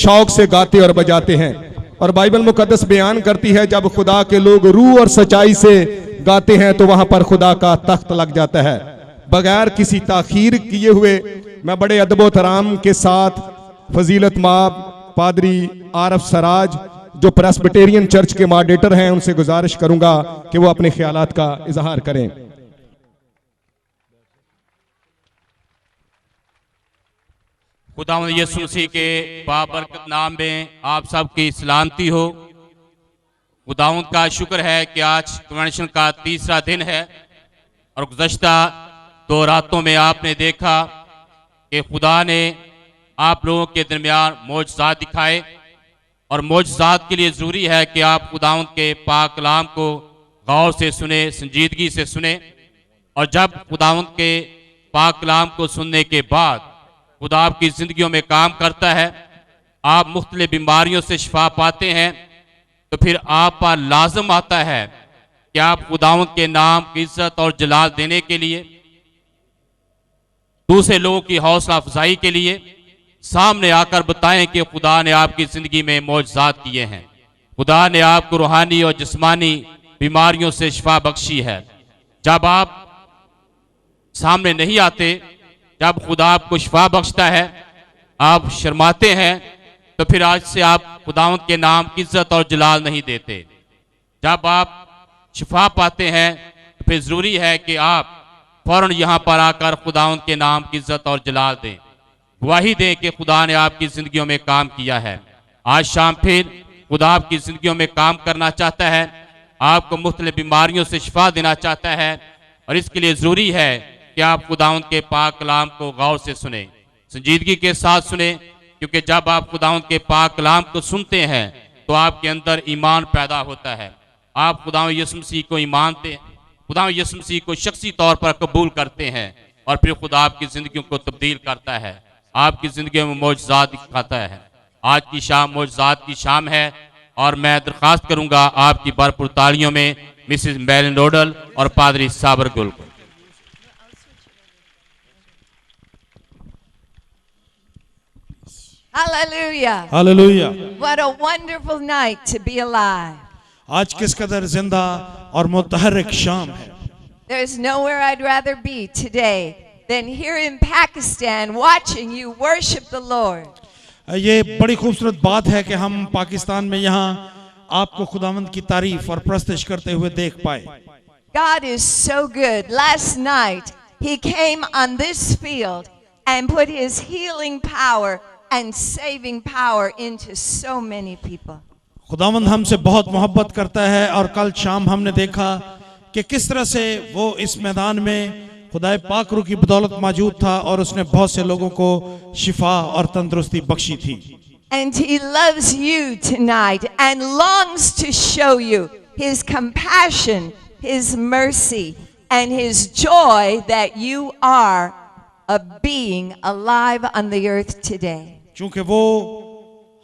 शौक से गाते और बजाते हैं। और बाइबल मुकद्दस बयान करती है जब खुदा के लोग रूह और सच्चाई से गाते हैं तो वहां पर खुदा का तख्त लग जाता है। बगैर किसी ताखीर किए हुए मैं बड़े अदब एहतराम के साथ फजीलत माब पादरी आरफ सराज जो प्रेस्बिटेरियन चर्च के मॉडरेटर हैं उनसे गुजारिश करूंगा कि वो अपने ख्यालात का इजहार करें। खुदावंद यीशु मसीह के बाबरकत नाम में आप सबकी सलामती हो। खुदावंद का शुक्र है कि आज कन्वेंशन का तीसरा दिन है और गुज़श्ता 2 रातों में आपने देखा कि खुदा ने आप लोगों के दरमियान मौजज़ात दिखाए और मौजज़ात के लिए ज़रूरी है कि आप खुदावंद के पाक कलाम को गौर से सुने, संजीदगी से सुने। और जब खुदावंद के पाक कलाम को सुनने के बाद खुदा आपकी ज़िंदगियों में काम करता है, आप मुख्तलिफ बीमारियों से शिफा पाते हैं, तो फिर आप पर लाजम आता है कि आप खुदावंद के नाम की इज्जत और जलाल देने के लिए, दूसरे लोगों की हौसला अफजाई के लिए सामने आकर बताएं कि खुदा ने आपकी ज़िंदगी में मौजज़ात किए हैं। खुदा ने आपको रूहानी और जिस्मानी बीमारियों से शिफा बख्शी है। जब आप सामने नहीं आते, जब खुदा आपको शिफा बख्शता है, आप शर्माते हैं, तो फिर आज से आप खुदावंद के नाम की इज्जत और जलाल नहीं देते। जब आप शिफा पाते हैं तो फिर ज़रूरी है कि आप फौरन यहाँ पर आकर खुदावंद के नाम की इज्जत और जलाल दें, गवाही दें कि खुदा ने आपकी ज़िंदगियों में काम किया है। आज शाम फिर खुदा आपकी ज़िंदगियों में काम करना चाहता है, आपको मुख्तलिफ बीमारियों से शिफा देना चाहता है, और इसके लिए ज़रूरी है कि आप खुदावंद के पाक कलाम को गौर से सुने, संजीदगी के साथ सुने, क्योंकि जब आप खुदावंद के पाक कलाम को सुनते हैं तो आपके अंदर ईमान पैदा होता है। आप खुदावंद यीशु मसीह को ईमानते हैं, खुदावंद यीशु मसीह को शख्सी तौर पर कबूल करते हैं, और फिर खुदा आपकी ज़िंदगियों को तब्दील करता है, आपकी ज़िंदगी में मौजज़ात दिखाता है। आज की शाम मौजज़ात की शाम है और मैं दरख्वास्त करूंगा आपकी भरपूर तालियों में मिसेस मेलिन रोडल और पादरी साबर गुल को। Hallelujah. Hallelujah. What a wonderful night to be alive. आज किस कदर जिंदा और मुतहर्रिक शाम है। There's nowhere I'd rather be today than here in Pakistan watching you worship the Lord. ये बड़ी खूबसूरत बात है कि हम पाकिस्तान में यहाँ आपको खुदावंद की तारीफ और प्रस्तुत करते हुए देख पाए। God is so good. Last night he came on this field and put his healing power and saving power into so many people. खुदावंद हमसे बहुत मोहब्बत करता है और कल शाम हमने देखा कि किस तरह से वो इस मैदान में खुदाए पाक रूह की बदौलत मौजूद था और उसने बहुत से लोगों को शिफा और तंदुरुस्ती बख्शी थी। And he loves you tonight and longs to show you his compassion, his mercy, and his joy that you are a being alive on the earth today. क्योंकि वो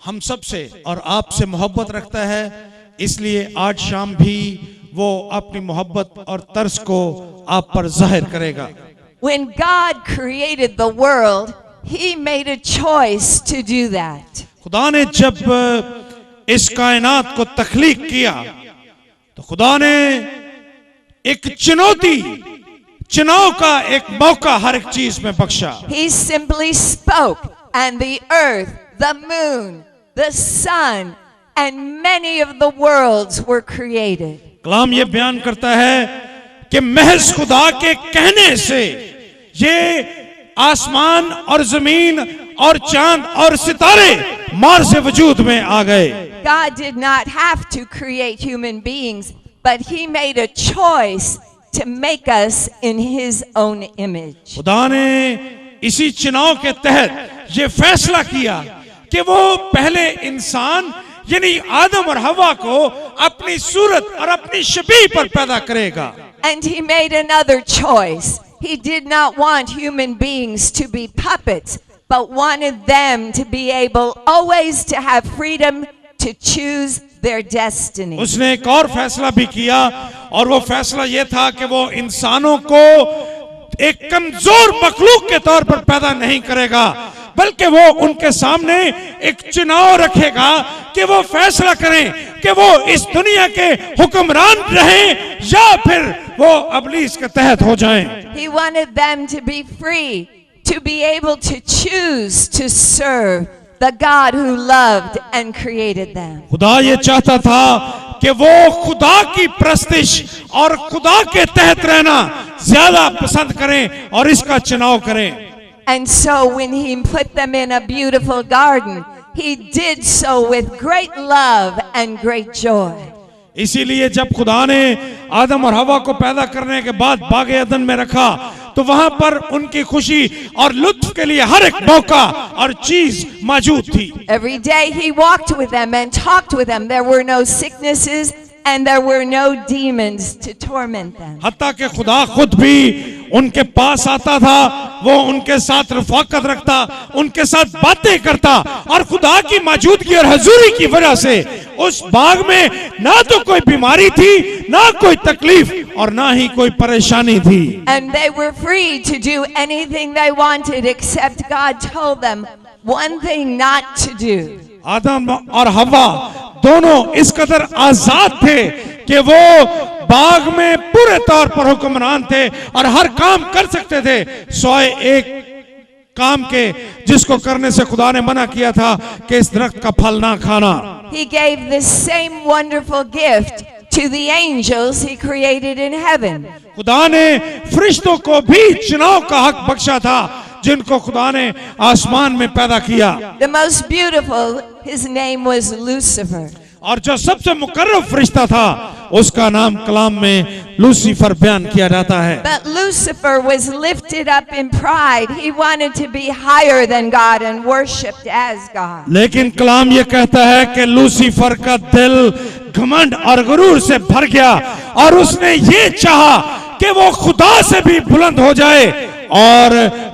हम सब से और आपसे मोहब्बत रखता है, इसलिए आज शाम भी वो अपनी मोहब्बत और तरस को आप पर जाहिर करेगा। When God created the world, he made a choice to do that. खुदा ने जब इस कायनात को तख्लीक किया तो खुदा ने एक चुनाव का एक मौका हर एक चीज में बख्शा। He simply spoke and the earth, the moon, the sun, and many of the worlds were created. कलाम ये बयान करता है कि महज खुदा के कहने से ये आसमान और जमीन और चांद और सितारे मार से वजूद में आ गए। God did not have to create human beings, but he made a choice to make us in his own image. खुदा ने इसी चुनाव के तहत ये फैसला किया कि वो पहले इंसान यानी आदम और हवा को अपनी सूरत और अपनी शबीह पर पैदा करेगा। And he made another choice. He did not want human beings to be puppets, but wanted them to be able always to have freedom to choose their destiny. उसने एक और फैसला भी किया और वो फैसला ये था कि वो इंसानों को एक कमजोर मखलूक के तौर पर पैदा नहीं करेगा, बल्कि वो उनके सामने एक चुनाव रखेगा कि वो फैसला करें कि वो इस दुनिया के हुक्मरान रहें या फिर वो इब्लीस के तहत हो जाएं। He wanted them to be free, to be able to choose to serve the God who loved and created them. खुदा ये चाहता था कि वो खुदा की प्रस्तिश और खुदा के तहत रहना ज्यादा पसंद करें और इसका चुनाव करें। And so when he put them in a beautiful garden, he did so with great love and great joy. इसीलिए जब खुदा ने आदम और हवा को पैदा करने के बाद बाग अदन में रखा तो वहां पर उनकी खुशी और लुत्फ के लिए हर एक मौका और चीज मौजूद थी। Every day he walked with them and talked with them. There were no sicknesses and there were no demons to torment them. हत्ता कि खुदा खुद भी उनके पास आता था, वो उनके साथ रफाकत रखता, उनके साथ बातें करता और खुदा की मौजूदगी और हजूरी की वजह से उस बाग में ना तो कोई बीमारी थी, ना कोई तकलीफ और ना ही कोई परेशानी थी। And they were free to do anything they wanted except God told them one thing not to do. आदम और हवा दोनों इस कदर आजाद थे कि वो बाग में पूरे तौर पर हुक्मरान थे और हर काम कर सकते थे सिवाय एक काम के जिसको करने से खुदा ने मना किया था कि इस दरख्त का फल ना खाना। He gave the same wonderful gift to the angels he created in heaven. खुदा ने फरिश्तों को भी चुनाव का हक बख्शा था जिनको खुदा ने आसमान में पैदा किया। The most beautiful, his name was Lucifer. और जो सबसे मुकर्रब फरिश्ता था उसका नाम कलाम में लूसीफर बयान किया जाता है। But Lucifer was lifted up in pride. He wanted to be higher than God and worshipped as God. लेकिन कलाम ये कहता है कि लूसीफर का दिल घमंड और गुरूर से भर गया और उसने ये चाहा कि वो खुदा से भी बुलंद हो जाए और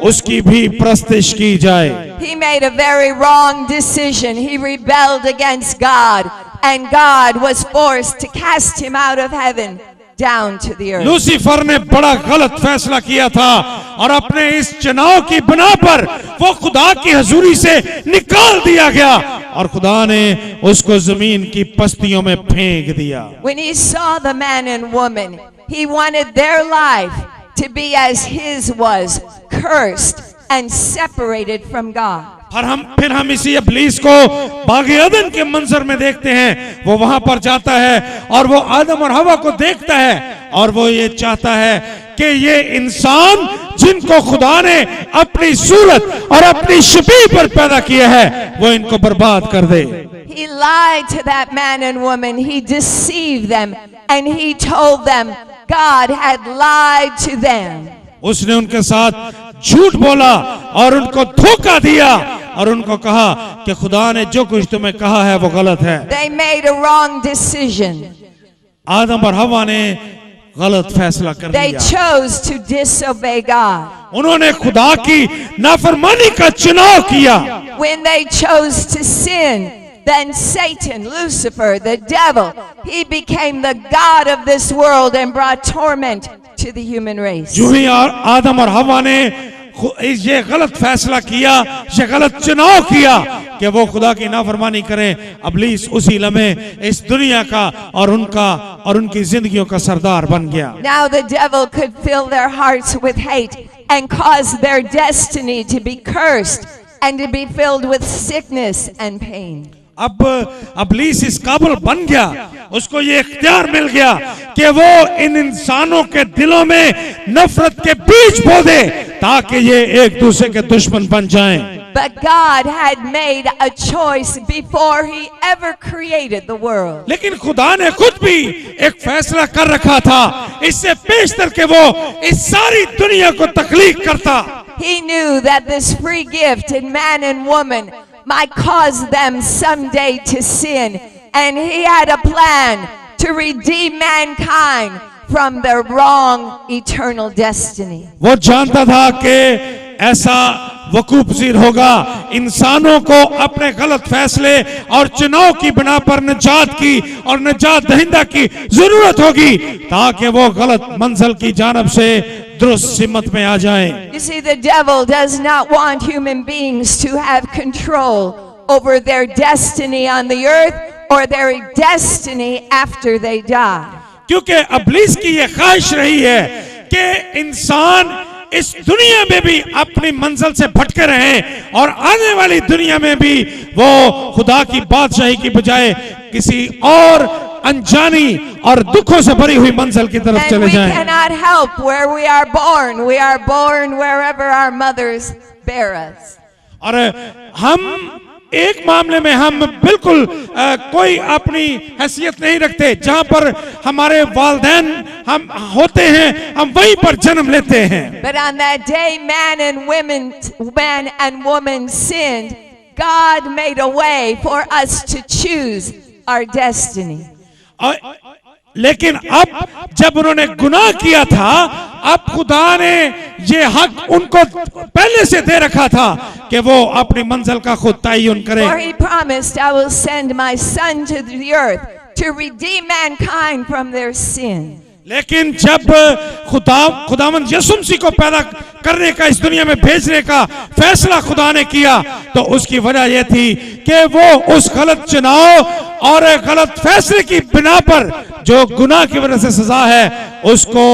उसकी भी प्रस्तिश की जाए। He made a very wrong decision. He rebelled against God, and God was forced to cast him out of heaven down to the earth. Lucifer ने बड़ा गलत फैसला किया था और अपने इस चुनाव की बिना पर वो खुदा की हजूरी से निकाल दिया गया और खुदा ने उसको जमीन की पस्तियों में फेंक दिया। When he saw the man and woman, he wanted their life to be as his was, cursed and separated from God. फिर हम इसी इब्लीस को बागे अदन के मंजर में देखते हैं। वो वहां पर जाता है और वो आदम और हवा को देखता है और वो ये चाहता है कि ये इंसान जिनको खुदा ने अपनी सूरत और अपनी शबीह पर पैदा किया है वो इनको बर्बाद कर दे। He lied to that man and woman. He deceived them and he told them God had lied to them. उसने उनके साथ झूठ बोला और उनको धोखा दिया और उनको कहा कि खुदा ने जो कुछ तुम्हें कहा है वो गलत है। They made a wrong decision. आदम और हवा ने गलत फैसला कर They लिया। chose to disobey God. उन्होंने खुदा की नाफरमानी का चुनाव किया। When they chose to sin, then Satan, Lucifer, the devil, he became the god of this world and brought torment to the human race. जो ही आदम और हवा ने ये गलत फैसला किया, ये गलत चुनाव किया कि वो खुदा की नाफरमानी करें, इब्लीस उसी लम्हे इस दुनिया का और उनकी जिंदगियों का सरदार बन गया। Now the devil could fill their hearts with hate and cause their destiny to be cursed and to be filled with sickness and pain. अब इब्लीस इस काबिल बन गया, उसको ये इख्तियार मिल गया कि वो इन इंसानों के दिलों में नफरत के बीज बो दे ताकि ये एक दूसरे के दुश्मन बन जाएं। But God had made a choice before he ever created the world. लेकिन खुदा ने खुद भी एक फैसला कर रखा था इससे पेशतर के वो इस सारी दुनिया को तख्लीक करता। He knew that this free gift in man and woman might cause them someday to sin, and he had a plan to redeem mankind from their wrong eternal destiny. वो जानता था कि ऐसा वकूफ पज़ीर होगा, इंसानों को अपने गलत फैसले और चुनाव की बिना पर निजात की और निजात दहिंदा की जरूरत होगी ताकि वो गलत मंजिल की जानब से दुरुस्त सिमत में आ जाएं। You see, the devil does not want human beings to have control over their destiny on the earth or their destiny after they die. क्योंकि इब्लीस की ये ख्वाहिश रही है कि इंसान इस दुनिया में भी अपनी मंजिल से भटके रहे और आने वाली दुनिया में भी वो खुदा की बादशाही की बजाय किसी और अनजानी और दुखों से भरी हुई मंजिल की तरफ And चले we जाएं। cannot help where we are born. We are born wherever our mothers bear us. और हम एक मामले में हम बिल्कुल कोई अपनी हैसियत नहीं रखते, जहां पर हमारे वालिदैन हम होते हैं हम वहीं पर जन्म लेते हैं। But on that day, man and woman sinned. God made a way for us to choose our destiny. लेकिन अब जब उन्होंने गुनाह किया था, अब खुदा ने ये हक उनको पहले से दे रखा था कि वो अपनी मंजिल का खुद तयन करें। For he promised, I will send my son to the earth to redeem mankind from their sin. लेकिन जब खुदावंद यीशु मसीह को पैदा करने का, इस दुनिया में भेजने का फैसला खुदा ने किया, तो उसकी वजह यह थी कि वो उस गलत चुनाव और गलत फैसले की बिना पर जो गुनाह की वजह से सजा है उसको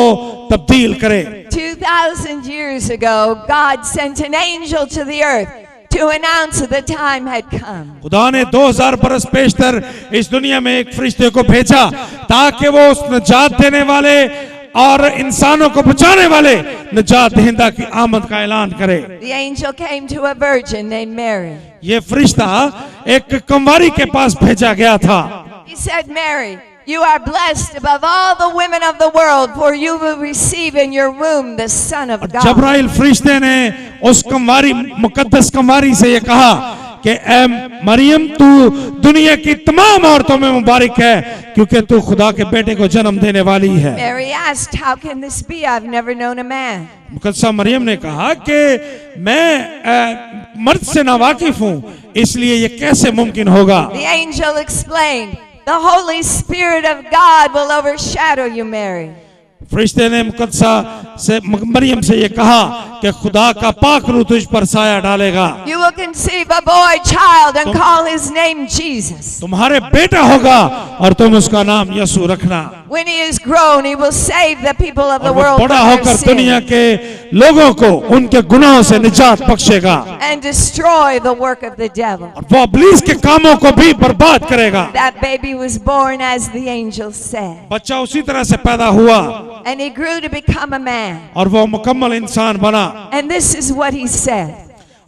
तब्दील करे। 2000 years ago, God sent an angel to the earth to announce the time had come. खुदा ने 2000 बरस पेशतर इस दुनिया में एक फरिश्ते को भेजा ताकि वो उस निजात देने वाले और इंसानों को बचाने वाले निजात दहिंदा की आमद का ऐलान करे। The angel came to a virgin named Mary. ये फरिश्ता एक कंवारी के पास भेजा गया था। He said, Mary, you are blessed above all the women of the world, for you will receive in your womb the Son of God. जब्राइल फरिश्ते ने उस कंवारी, मुकद्दस कंवारी से ये कहा कि ए मरियम, तू दुनिया की तमाम औरतों में मुबारक है क्योंकि तू खुदा के बेटे को जन्म देने वाली है। Mary asked, how can this be? I've never known a man. मुकद्दसा Maryam ने कहा कि मैं मर्द से नावाकिफ हूँ, इसलिए ये कैसे मुमकिन होगा। The angel explained, the Holy Spirit of God will overshadow you, Mary. फरिश्ते ने मुकद्दसा से मरियम से ये कहा कि खुदा का पाक रूह तुझ पर साया डालेगा। You will conceive a boy child and call his name Jesus. तुम्हारे बेटा होगा और तुम उसका नाम यीशु रखना। When he is grown, he will save the people of the और वो world बड़ा from their होकर दुनिया sin के लोगों को उनके गुनाहों से निजात बख्शेगा and destroy the work of the devil. और वो इब्लीस के कामों को भी बर्बाद करेगा। That baby was born as the angel said. बच्चा उसी तरह से पैदा हुआ And he grew to become a man. और वो मुकम्मल इंसान बना And this is what he said.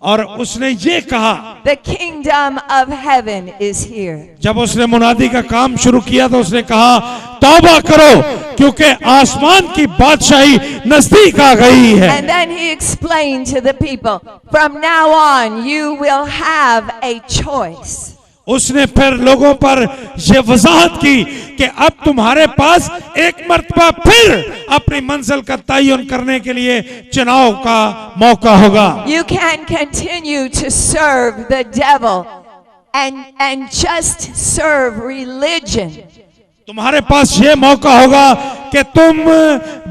और उसने ये कहा, The kingdom of heaven is here. जब उसने मुनादी का काम शुरू किया तो उसने कहा, तौबा करो क्योंकि आसमान की बादशाही नजदीक आ गई है। And then he explained to the people, from now on you will have a choice. उसने फिर लोगों पर ये वजाहत की कि अब तुम्हारे पास एक मर्तबा फिर अपनी मंजिल का तयन करने के लिए चुनाव का मौका होगा। You can continue to serve the devil and just serve religion. तुम्हारे पास ये मौका होगा कि तुम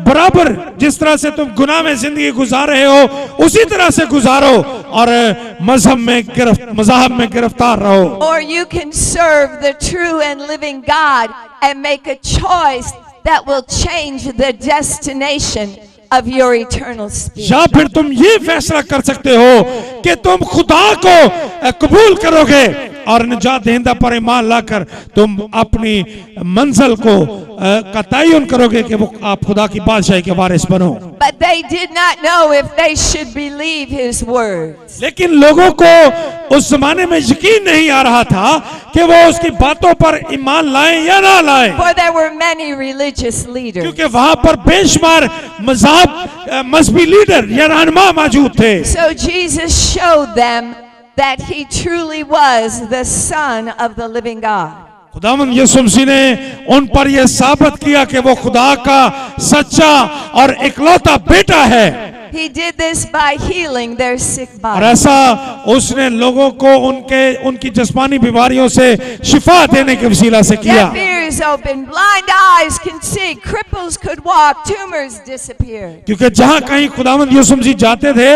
बराबर जिस तरह से तुम गुनाह में जिंदगी गुजार रहे हो उसी तरह से गुजारो और मज़हब में गिरफ्तार रहो। Or you can serve the true and living God and make a choice that will change the destination of your eternal spirit. या फिर तुम ये फैसला कर सकते हो कि तुम खुदा को कबूल करोगे और निजात दहिंदा पर ईमान लाकर तुम अपनी मंजिल को का तयन करोगे कि वो आप खुदा की बादशाही के वारिस बनो। But they did not know if they should believe his words. लेकिन लोगों को उस जमाने में यकीन नहीं आ रहा था कि वो उसकी बातों पर ईमान लाएं या ना लाएं, For there were many religious leaders. क्योंकि वहां पर बेशुमार मजहबी लीडर या रहनुमा मौजूद थे। So Jesus showed them that he truly was the Son of the living God. खुदावंद यीशु मसीह ने उन पर यह साबित किया कि वो खुदा का सच्चा और इकलौता बेटा है। He did this by healing their sick और bodies. ऐसा उसने लोगों को उनकी जिस्मानी बीमारियों से शिफा देने के वसीला से किया। Deaf ears ears open, blind eyes can see, cripples could walk, tumors disappeared. क्योंकि जहां कहीं खुदावंद यीशु मसीह जाते थे,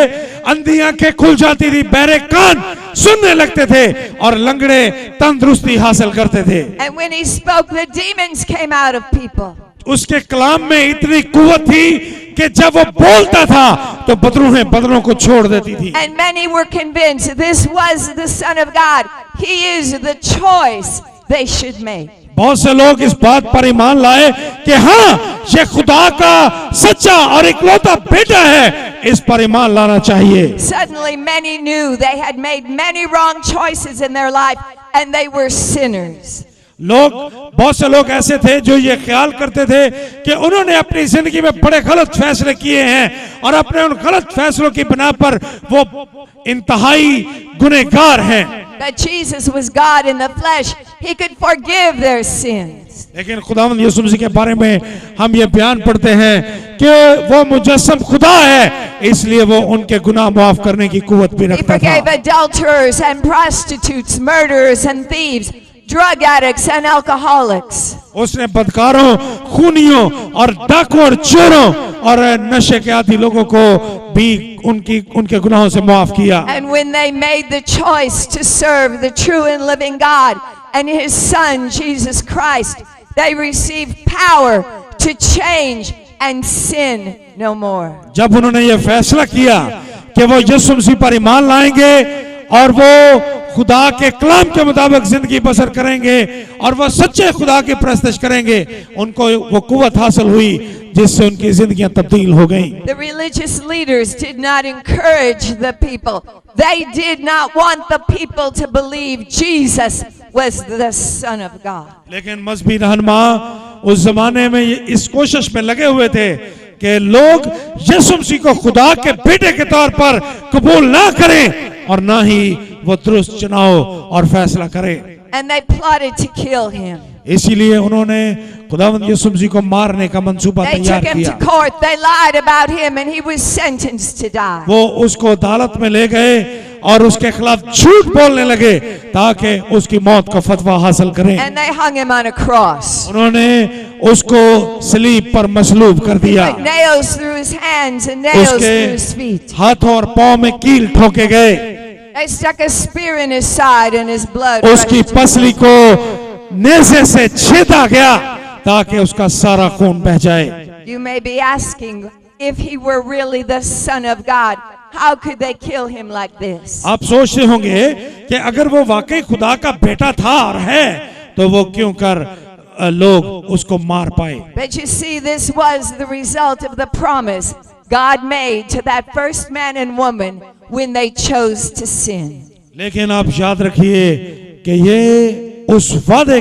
अंधी आंखें खुल जाती थी, बहरे कान सुनने लगते थे और लंगड़े तंदुरुस्ती हासिल करते थे। And when he spoke, the demons came out of people. उसके कलाम में इतनी कुव्वत थी कि जब वो बोलता था तो बदरूहें बदरों को छोड़ देती थी। And many were convinced this was the Son of God. He is the choice they should make. बहुत से लोग इस बात पर ईमान लाए कि हाँ, ये खुदा का सच्चा और इकलौता बेटा है, इस पर ईमान लाना चाहिए। Suddenly many knew they had made many wrong choices in their life and they were sinners. बहुत से लोग ऐसे थे जो ये ख्याल करते थे कि उन्होंने अपनी जिंदगी में बड़े गलत फैसले किए हैं और अपने उन गलत फैसलों की बिना पर वो इंतहाई गुनहगार हैं। But Jesus was God in the flesh. He could forgive their sins. लेकिन खुदावंद यीशु मसीह के बारे में हम ये बयान पढ़ते हैं कि वो मुजस्सम खुदा है, इसलिए वो उनके गुनाह माफ करने की कुव्वत भी He रखता forgave था। adulterers and prostitutes, murderers and thieves, drug addicts and alcoholics. उसने बदकारों, खूनियों और डाकुओं और चोरों और नशे के आदि लोगों को भी उनके गुनाहों से माफ किया। And when they made the choice to serve the true and living God and His Son, Jesus Christ, they received power to change and sin no more. जब उन्होंने ये फैसला किया कि वो यीशु मसीह पर ईमान लाएंगे और वो खुदा के कलाम के मुताबिक जिंदगी बसर करेंगे और वो सच्चे खुदा की परस्तिश करेंगे, उनको वो कुव्वत हासिल हुई जिससे उनकी जिंदगियां तब्दील हो गईं। The religious leaders did not encourage the people. They did not want the people to believe Jesus was the Son of God. लेकिन मजहबी रहनुमा उस जमाने में इस कोशिश में लगे हुए थे कि लोग यीशु मसीह को खुदा के बेटे के तौर पर कबूल ना करें और ना ही वो दुरुस्त चुनाव और फैसला करें। And they plotted to kill him. इसीलिए उन्होंने खुदावंद यीशु मसीह को मारने का मंसूबा They तैयार took him किया। to court. They lied about him and he was sentenced to die. वो उसको अदालत में ले गए और उसके खिलाफ झूठ बोलने लगे ताकि उसकी मौत का फतवा हासिल करें। And they hung him on a cross. उन्होंने उसको सलीब पर मसलूब कर दिया। Put nails through his hands and nails through his feet. उसके हाथों और पांव में कील ठोके गए। They stuck a spear in his side and his blood उसकी rushed. पसली को नेज़े से छेदा गया ताकि उसका सारा खून बह जाए। You may be asking, if he were really the Son of God, how could they kill him like this? आप सोचते होंगे कि अगर वो वाकई खुदा का बेटा था और है तो वो क्यों कर लोग उसको मार पाए। But you see, this was the result of the promise God made to that first man and woman when they chose to sin. लेकिन आप याद रखिए कि ये उस वादे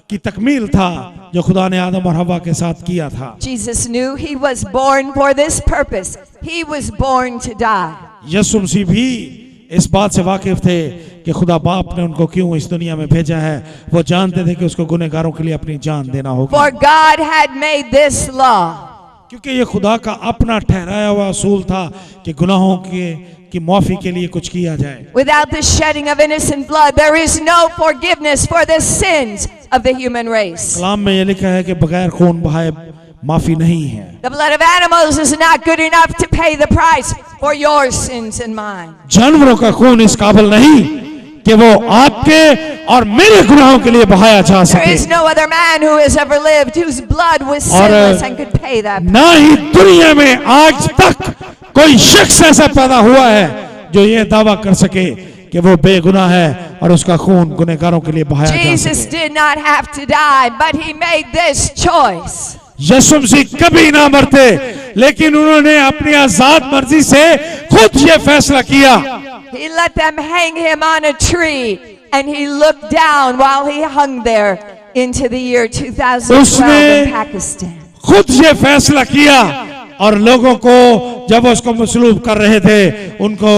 की तकमील था जो खुदा ने आदम और हवा के साथ किया था। Jesus knew he was born for this purpose. He was born to die. यीशु मसीह भी इस बात से वाकिफ थे कि खुदा बाप ने उनको क्यों इस दुनिया में भेजा है। वो जानते थे कि उसको गुनहगारों के लिए अपनी जान देना होगा। For God had made this law. क्योंकि ये खुदा का अपना ठहराया हुआ असूल था कि गुनाहों की माफी के लिए कुछ किया जाए। Without the shedding of innocent blood, there is no forgiveness for the sins of the human race. कलाम में ये लिखा है कि बगैर खून बहाए माफी नहीं है। The blood of animals is not good enough to pay the price for your sins and mine. जानवरों का खून इस काबिल नहीं कि वो आपके और मेरे गुनाहों के लिए बहाया जा There सके। is no other man who has ever lived whose blood was और sinless and could pay that. ना ही दुनिया में आज तक कोई शख्स ऐसा पैदा हुआ है जो ये दावा कर सके कि वो बेगुनाह है और उसका खून गुनहगारों के लिए बहाया जा Jesus सके। did not have to die, but he made this choice. यीशु मसीह कभी ना मरते, लेकिन उन्होंने अपनी आजाद मर्जी से खुद ये फैसला किया। He let them hang him on a tree and he looked down while he hung there into the year 2012 in Pakistan. खुद ये फैसला किया और लोगों को जब उसको मसलूब कर रहे थे उनको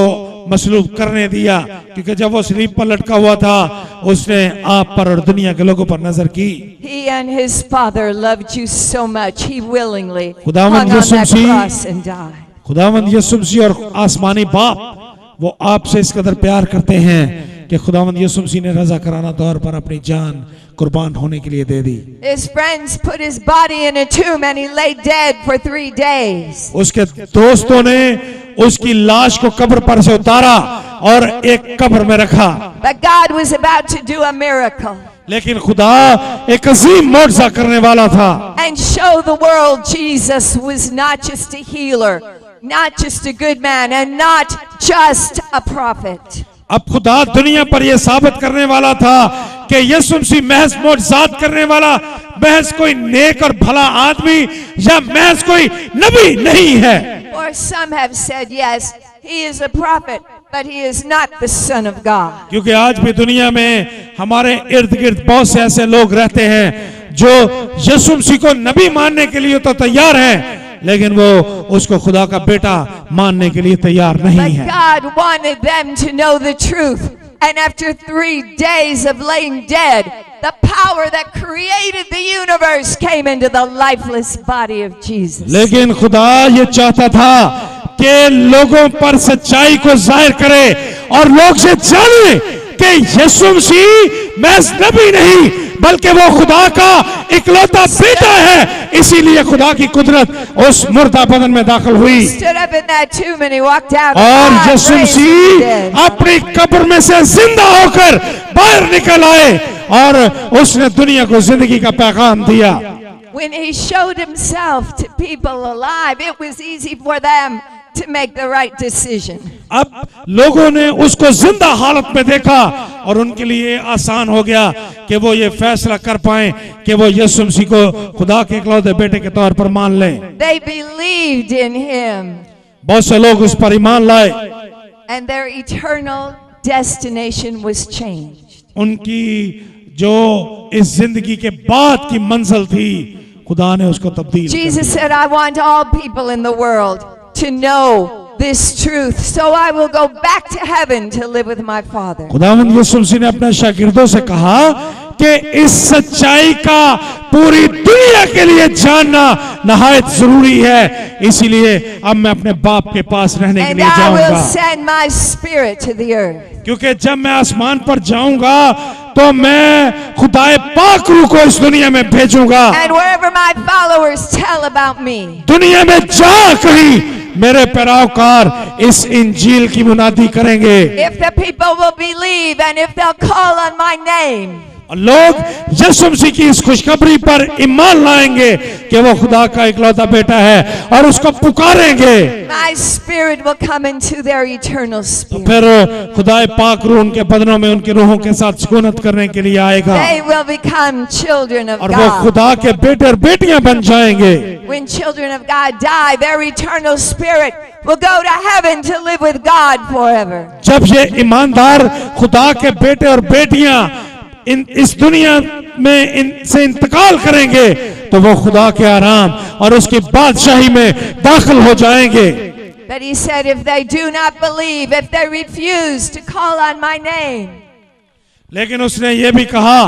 मसलूब करने दिया, क्योंकि जब वो सलीब पर लटका हुआ था उसने आप पर और दुनिया के लोगों पर नजर की। He and his father loved you so much, he willingly hung खुदावंद on Yeshu that Masih cross and died. खुदावंद यीशु मसीह और आसमानी बाप वो आपसे इस कदर प्यार करते हैं कि खुदावंद यीशु मसीह ने रजा कराना तौर पर अपनी जान कुर्बान होने के लिए दे दी। His friends put his body in a tomb and he lay dead for 3 days. उसके दोस्तों ने उसकी लाश को कब्र पर से उतारा और एक कब्र में रखा, But God was about to do a miracle लेकिन खुदा एक अजीम मौजज़ा करने वाला था and show the world Jesus was not just a healer, not just a good man, and not just a prophet. अब खुदा दुनिया पर यह साबित करने वाला था कि यीशु मसीह महज मौजज़ात करने वाला, महज कोई नेक और भला आदमी या महज कोई नबी नहीं है। Or some have said, yes, he is a prophet, but he is not the Son of God. क्योंकि आज भी दुनिया में हमारे इर्द गिर्द बहुत से ऐसे लोग रहते हैं जो यीशु मसीह को नबी मानने के लिए तो तैयार हैं, लेकिन वो उसको खुदा का बेटा मानने के लिए तैयार नहीं But है। God wanted them to know the truth. And after 3 days of laying dead, the power that created the universe came into the lifeless body of Jesus. लेकिन खुदा ये चाहता था कि लोगों पर सच्चाई को जाहिर करे और लोग ये जाने कि यीशु मसीह महज नबी नहीं बल्कि वो खुदा का इकलौता बेटा है, इसीलिए खुदा की कुदरत उस मुर्दा बदन में दाखिल हुई Stood up in that tomb and he walked out. और God Yeshu raised him from the Masih dead. अपनी कब्र में से जिंदा होकर बाहर निकल आए और उसने दुनिया को जिंदगी का पैगाम दिया। When he showed himself to people alive, it was easy for them to make the right decision. अब लोगों ने उसको जिंदा हालत में देखा और उनके लिए आसान हो गया कि वो ये फैसला कर पाए कि वो यीशु मसीह को खुदा के इकलौते बेटे के तौर पर मान लें। They believed in him, बहुत से लोग उस पर ईमान लाए, and their eternal destination was changed. उनकी जो इस जिंदगी के बाद की मंजिल थी खुदा ने उसको तब्दील कर Jesus said, I want all people in the world to know this truth, so I will go back to heaven to live with my Father. खुदावंद यीशु मसीह ने अपने शागिर्दों से कहा कि इस सच्चाई का पूरी दुनिया के लिए जानना नहायत जरूरी है, इसीलिए अब मैं अपने बाप के पास रहने के And लिए I will जाऊंगा, send my spirit to the earth. क्योंकि जब मैं आसमान पर जाऊंगा तो मैं खुदाए पाक रूह को इस दुनिया में भेजूंगा। And wherever my followers tell about me, दुनिया में जा कहीं मेरे पैरोकार इस इंजील की मुनादी करेंगे। if the people will believe and if they'll call on my name, लोग यीशु मसीह की इस खुशखबरी पर ईमान लाएंगे कि वो खुदा का इकलौता बेटा है और उसको पुकारेंगे, my spirit will come into their eternal spirit. फिर खुदाए पाक रूह उनके बदनों में उनकी रूहों के साथ सुकूनत करने के लिए आएगा They will become children of और वो God. खुदा के बेटे और बेटियां बन जाएंगे। When children of God die, their eternal spirit will go to heaven to live with God forever. जब ये ईमानदार खुदा के बेटे और बेटियां इस दुनिया में इनसे इंतकाल करेंगे तो वो खुदा के आराम और उसकी बादशाही में दाखिल हो जाएंगे। But he said, if they do not believe, if they refuse to call on my name, लेकिन उसने ये भी कहा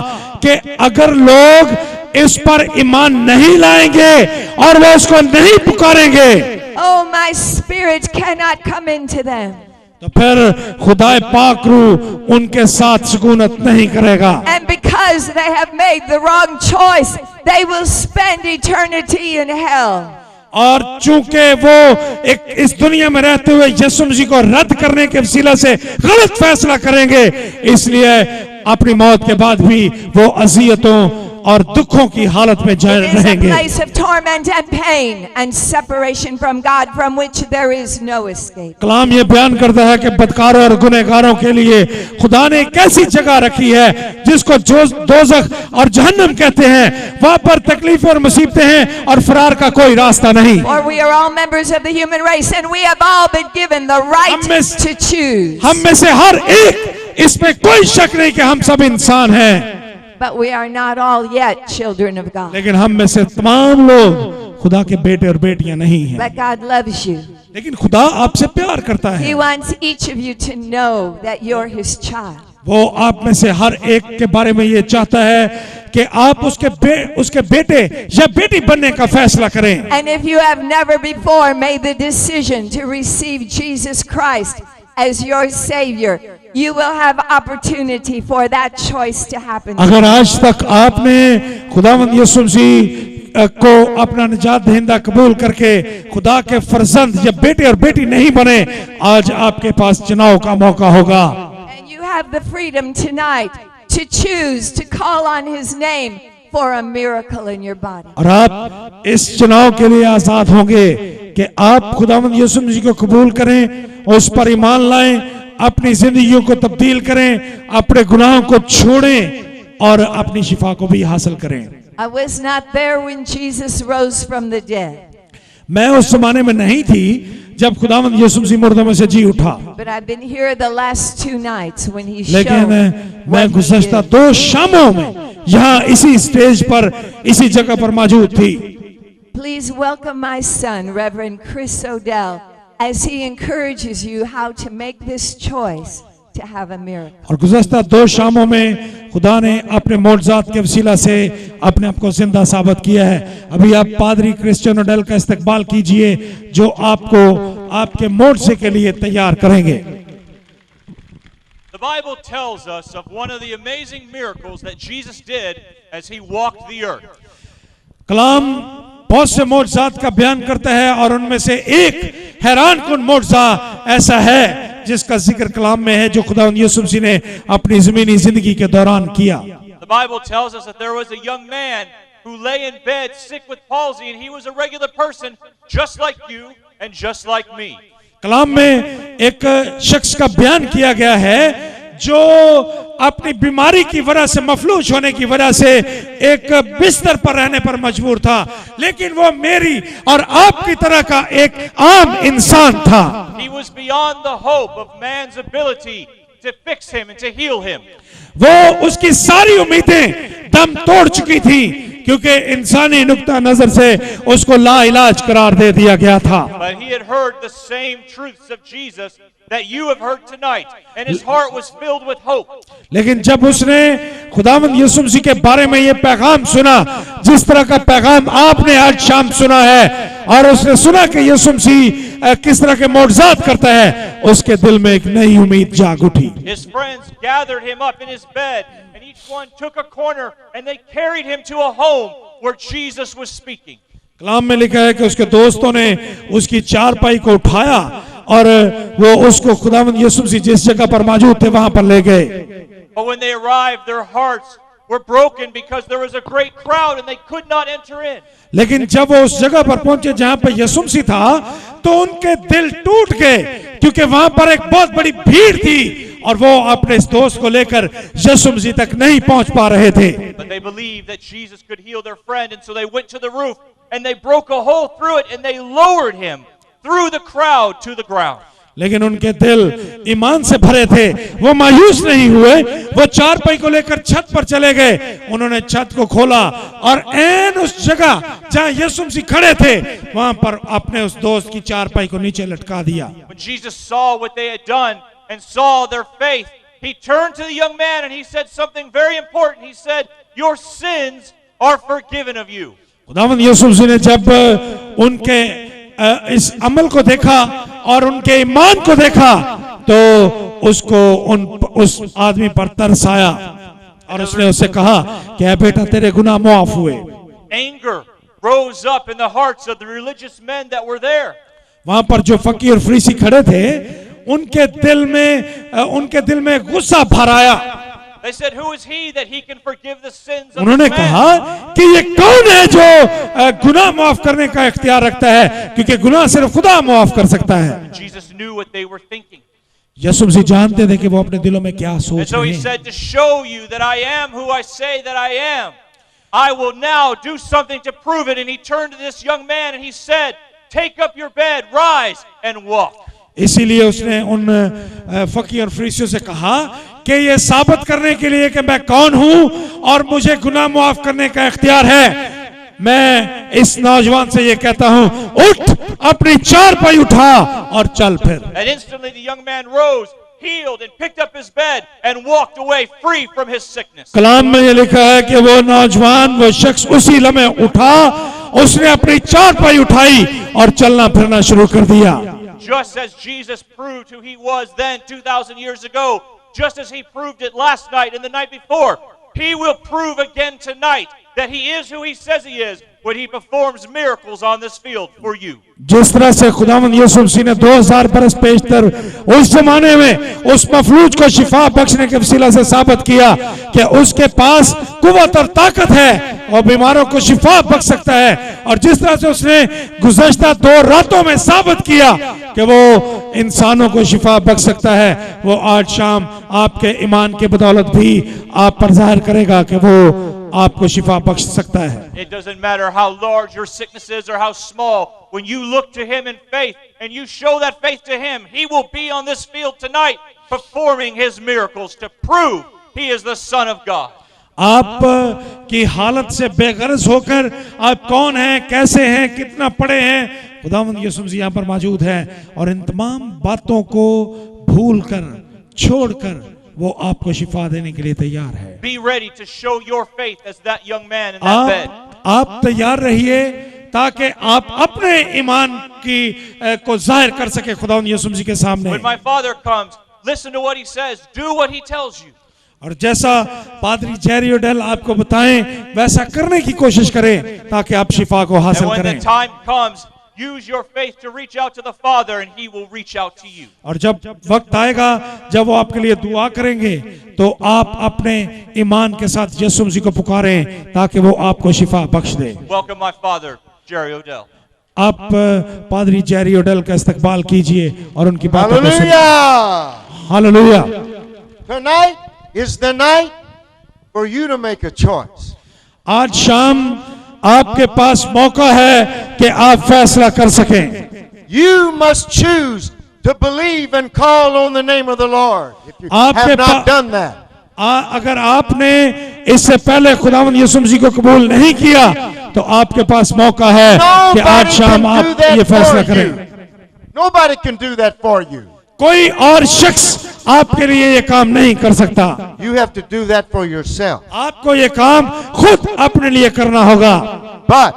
कि अगर लोग इस पर ईमान नहीं लाएंगे और वो उसको नहीं पुकारेंगे oh, my spirit cannot come into them. तो फिर खुदाए पाक रूह उनके साथ सुकूनत नहीं करेगा। And because they have made the wrong choice, they will spend eternity in hell. और चूंकि वो एक इस दुनिया में रहते हुए यीशु मसीह को रद्द करने के वसीला से गलत फैसला करेंगे, इसलिए अपनी मौत के बाद भी वो अजियतों और दुखों की हालत में It is a रहेंगे। place of torment and pain and separation from God, from which there is no escape. कलाम ये बयान करता है कि बदकारों और गुनहगारों के लिए खुदा ने एक ऐसी जगह रखी है जिसको दोज़ख और जहन्नम कहते हैं, वहां पर तकलीफ और मुसीबतें हैं और फरार का कोई रास्ता नहीं। For we are all members of the human race, and we have all been given the right to choose. हम में से हर एक, इसमें कोई शक नहीं कि हम सब इंसान हैं, But we are not all yet children of God. लेकिन हम में से तमाम लोग खुदा के बेटे और बेटियां नहीं हैं। But God loves you. लेकिन खुदा आपसे प्यार करता है, He wants each of you to know that you're His child. वो आप में से हर एक के बारे में ये चाहता है कि आप उसके बेटे या बेटी बनने का फैसला करें। And if you have never before made the decision to receive Jesus Christ as your Savior, you will have opportunity for that choice to happen. अगर आज तक आपने खुदावंद यीशु मसीह को अपना निजात दहिंदा कबूल करके खुदा के फर्जंद या बेटे और बेटी नहीं बने, आज आपके पास चुनाव का मौका होगा। And you have the freedom tonight to choose to call on His name for a miracle in your body. और आप इस चुनाव के लिए आजाद होंगे कि आप खुदावंद यीशु मसीह को कबूल करें, उस पर ईमान लाएं, अपनी जिंदगियों को तब्दील करें, अपने गुनाहों को छोड़ें और अपनी शिफा को भी हासिल करें। I was not there when Jesus rose from the dead, मैं उस जमाने में नहीं थी जब खुदावंद यीशु मसीह मुर्दों में से जी उठा, but I've been here the last 2 nights when He लेकिन showed मैं what He गुज़श्ता did. 2 शामों में यहाँ इसी स्टेज पर इसी जगह पर मौजूद थी। Please welcome my son, Reverend Chris Odell, as he encourages you how to make this choice to have a miracle. और गुज़श्ता 2 शामों में खुदा ने अपने मौजज़ात के वसीला से अपने आप को जिंदा साबित किया है। अभी आप पादरी क्रिश्चियन ओडेल का इस्तकबाल कीजिए जो आपको आपके मोर्चे के लिए तैयार करेंगे। The Bible tells us of one of the amazing miracles that Jesus did as He walked the earth. कलाम बहुत से मौजज़ात का बयान करता है और उनमें से एक हैरान कुन मौजज़ा ऐसा है जिसका जिक्र कलाम में है जो खुदावंद यीशु मसीह ने अपनी ज़मीनी जिंदगी के दौरान किया। The Bible tells us that there was a young man who lay in bed sick with palsy, and he was a regular person just like you and just like me. कलाम में एक शख्स का बयान किया गया है जो अपनी बीमारी की वजह से, मफलूज होने की वजह से एक बिस्तर पर रहने पर मजबूर था, लेकिन वो मेरी और आपकी तरह का एक आम इंसान था। He was beyond the hope of man's ability to fix him and to heal him. वो उसकी सारी उम्मीदें दम तोड़ चुकी थी क्योंकि इंसानी नुक्ता नजर से उसको लाइलाज करार दे दिया गया था। But he had heard the same truths of Jesus that you have heard tonight, and his heart was filled with hope. लेकिन जब उसने खुदावंद यीशु मसीह के बारे में ये पैगाम सुना जिस तरह का पैगाम आपने आज शाम सुना है, और उसने सुना कि यीशु मसीह किस तरह के मौजज़ात करता है, उसके दिल में एक नई उम्मीद जाग उठी। His friends gathered him up in his bed, and each one took a corner and they carried him to a home where Jesus was speaking. कलाम में लिखा है कि उसके दोस्तों ने उसकी चारपाई को उठाया और वो उसको खुदावंद यीशु मसीह जिस जगह पर मौजूद थे वहां पर ले गए। But when they arrived, their hearts were broken because there was a great crowd and they could not enter in. लेकिन जब वो उस जगह पर पहुंचे जहां पर यीशु मसीह था तो उनके दिल टूट गए क्योंकि वहां पर एक बहुत बड़ी भीड़ थी और वो अपने इस दोस्त को लेकर यीशु मसीह तक नहीं पहुंच पा रहे थे। But they believed that Jesus could heal their friend, and so they went to the roof and they broke a hole through it and they lowered him through the crowd to the ground. लेकिन उनके दिल ईमान से भरे थे, वो मायूस नहीं हुए, वो चारपाई को लेकर छत पर चले गए। उन्होंने छत को खोला और ऐन उस जगह जहां यीशु मसीह खड़े थे वहां पर अपने उस दोस्त की चारपाई को नीचे लटका दिया। When Jesus saw what they had done and saw their faith, he turned to the young man and he said something very important. He said, "Your sins are forgiven of you." खुदावंद यीशु मसीह ने जब उनके इस अमल को देखा और उनके ईमान को देखा तो उसको उस आदमी पर तरस आया और उसने उससे कहा कि ऐ बेटा तेरे गुनाह माफ हुए। Anger rose up in the hearts of the religious men that were there. वहां पर जो फकीर और फरीसी खड़े थे उनके दिल में गुस्सा भर आया। They said, "Who is he that he can forgive the sins of उन्होंने this कहा man?" कि ये कौन है जो गुनाह माफ करने का इख्तियार रखता है, क्योंकि गुनाह सिर्फ खुदा माफ कर सकता है। Jesus knew what they were thinking. यीशु मसीह जानते थे कि वो अपने दिलों में क्या And सोच so रहे he हैं। said, "To show you that I am who I say that I am, I will now do something to prove it." And he turned to this young man and he said, "Take up your bed, rise and walk." इसीलिए उसने उन फकीर और फरीसियों से कहा कि ये साबित करने के लिए कि मैं कौन हूं और मुझे गुनाह माफ करने का इख्तियार है, मैं इस नौजवान से ये कहता हूं, उठ अपनी चारपाई उठा और चल फिर। And instantly the young man rose, healed, and picked up his bed and walked away free from his sickness. कलाम में ये लिखा है कि वो नौजवान, वो शख्स उसी लम्हे उठा, उसने अपनी चारपाई उठाई और चलना फिरना शुरू कर दिया। just as Jesus proved who he was then 2,000 years ago, just as he proved it last night and the night before, he will prove again tonight that he is who he says he is when he performs miracles on this field for you. जिस तरह से खुदावंद यीशु मसीह ने 2000 बरस पेशतर उस जमाने में उस मफलूज को शिफा बख्शने के वसीला से साबित किया कि उसके पास कुव्वत और ताकत है और बीमारों को शिफा बख्श सकता है, और जिस तरह से उसने गुज़श्ता 2 रातों में साबित किया कि वो इंसानों को शिफा बख्श सकता है, वो आज शाम आपके ईमान के बदौलत भी आप पर जाहिर करेगा कि वो आपको शिफा बख्श सकता है। It doesn't matter how large your sickness is or how small. When you look to him in faith and you show that faith to him, he will be on this field tonight performing his miracles to prove he is the Son of God. आप की हालत से बेगरज होकर आप कौन हैं, कैसे हैं, कितना पढ़े हैं, खुदावंद यीशु मसीह यहाँ पर मौजूद है और इन तमाम बातों को भूलकर छोड़कर वो आपको शिफा देने के लिए तैयार है। Be ready to show your faith as that young man in that bed. आप तैयार रहिए ताकि आप अपने ईमान की को जाहिर कर सके खुदावंद यीशु मसीह के सामने। When my father comes, listen to what he says, do what he tells you. और जैसा पादरी जेरी ओडेल आपको बताएं वैसा करने की कोशिश करें ताकि आप शिफा को And हासिल when the करें। time comes, use your faith to reach out to the Father and he will reach out to you. और जब वक्त आएगा जब वो आपके लिए दुआ करेंगे तो आप अपने ईमान के साथ यीशु मसीह को पुकारें ताकि वो आपको शिफा बख्श दे। Welcome my father, Jerry Odell. आप पादरी जेरी ओडेल का इस्तकबाल कीजिए और उनकी बातों को सुनिए। Hallelujah! Hallelujah. Tonight is the night for you to make a choice. आज शाम आपके पास मौका है कि आप फैसला कर सकें। You must choose to believe and call on the name of the Lord. If you आपके have not पा- done that, अगर आपने इससे पहले खुदावंद यीशु मसीह को कबूल नहीं किया तो आपके पास मौका है कि आज nobody शाम can do आप ये that फैसला for करें। you. Nobody can do that for you. कोई और शख्स आपके लिए ये काम नहीं कर सकता। You have to do that for yourself. आपको ये काम खुद अपने लिए करना होगा। But